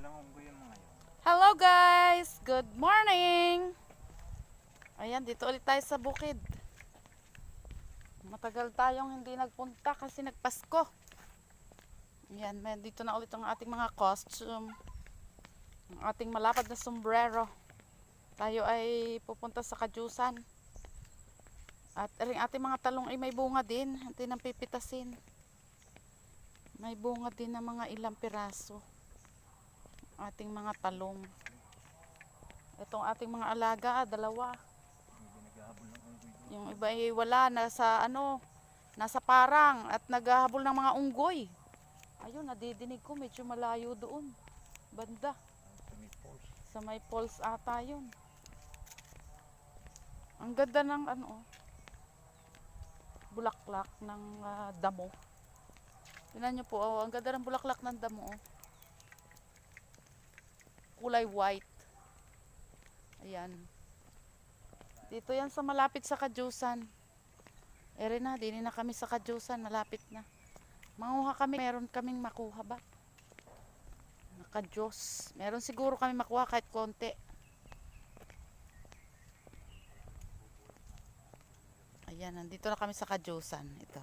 Ilang unggoy yung mga yun? Hello guys! Good morning! Ayan, dito ulit tayo sa bukid. Matagal tayong hindi nagpunta kasi nagpasko. Ayan, dito na ulit ang ating mga costume. Ang ating malapad na sombrero. Tayo ay pupunta sa Kadyusan. At ang ating mga talong ay may bunga din. Hindi nang pipitasin. May bunga din na mga ilang piraso. Ating mga talong. Itong ating mga alaga, dalawa. Hindi naghahabol ng unggoy doon. Yung iba ay wala, nasa parang at naghahabol ng mga unggoy. Ayun, nadidinig ko, medyo malayo doon. Banda. Sa may force. Sa may falls ata yun. Ang ganda ng bulaklak ng damo. Tingnan nyo po, ang ganda ng bulaklak ng damo. Kulay white. Ayan. Dito yan sa malapit sa Kadyusan. Ere na, dini na kami sa Kadyusan, malapit na. Manguha kami, meron kaming makuha ba? Naka-Diyos. Meron siguro kami makuha kahit konti. Ayan, nandito na kami sa Kadyusan. Ito.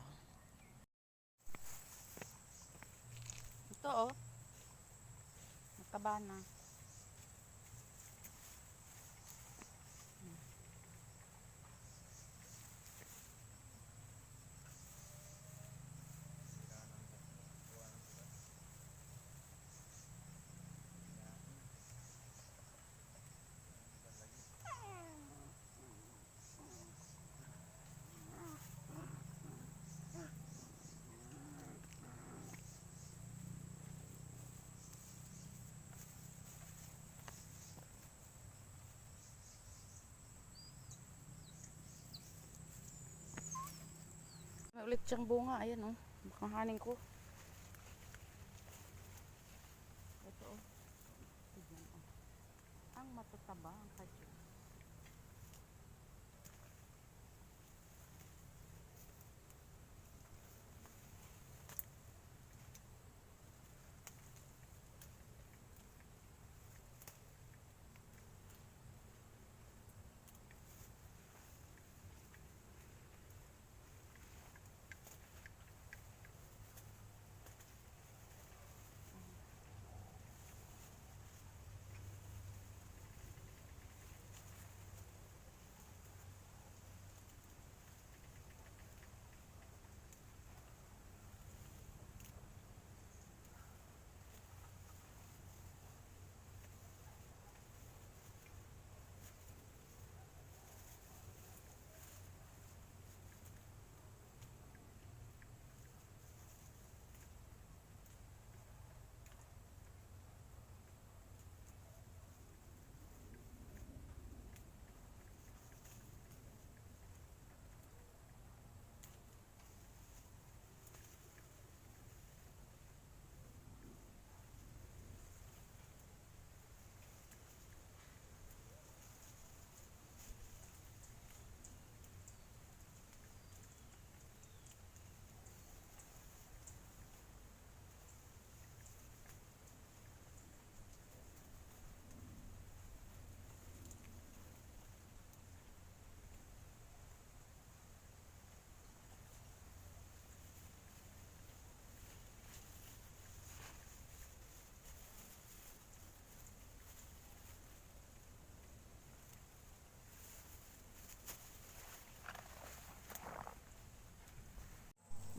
Ito oh. Mataba na. May ulit siyang bunga. Ayan oh. Makahanin ko. Ito oh. Tignan oh. Ang matataba ang Kadyus.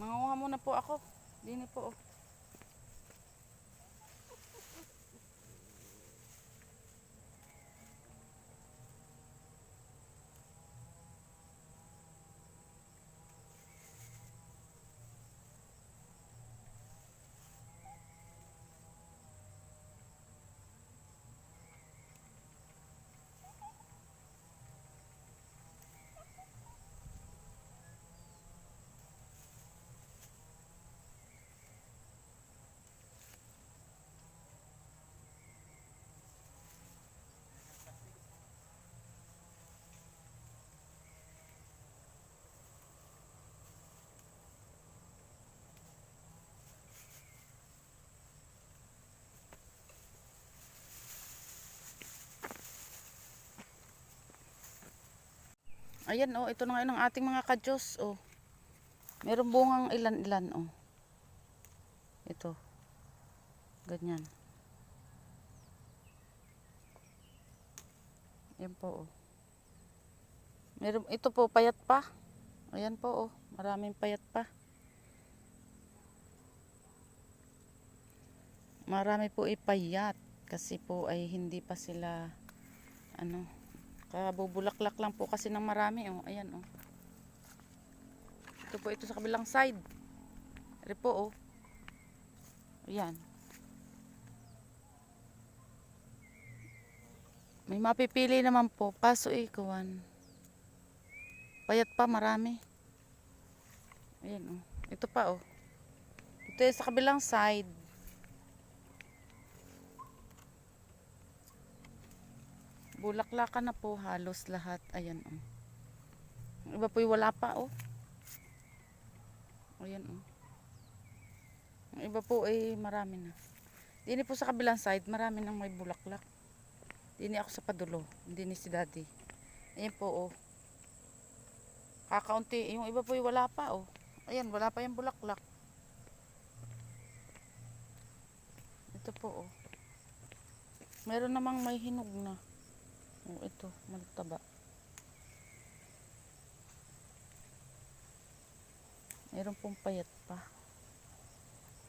Manguha muna po ako. Dini po oh. Ayan oh, ito na ngayon ang ating mga kadyos oh. Meron bungang ilan-ilan oh. Ito. Ganyan. Yan po oh. Meron, ito po payat pa. Ayan po oh, maraming payat pa. Marami po ipayat kasi po ay hindi pa sila ano, kabubulaklak lang po kasi ng marami oh. Ayan oh. Ito po ito sa kabilang side. Ito po oh. Ayan. May mapipili naman po, kaso ikuan. Payat pa marami. Ayan oh. Ito pa oh. Ito yung sa kabilang side. Bulaklakan na po halos lahat. Ayan oh. Yung iba po yung wala pa oh. Ayan oh. Yung iba po ay marami na. Dini po sa kabilang side, marami nang may bulaklak. Dini ako sa padulo, hindi ni si daddy. Ayan po oh. Kakaunti, yung iba po yung wala pa oh. Ayan, wala pa yung bulaklak. Ito po oh. Meron namang may hinog na. Oh, ito, magtaba. Meron pong payat pa.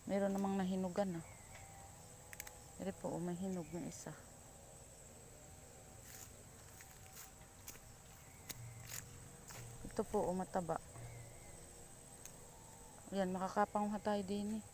Meron namang nahinugan na. Ito po, may hinog na isa. Ito po, mataba. Ayan, makakapanguha tayo din eh.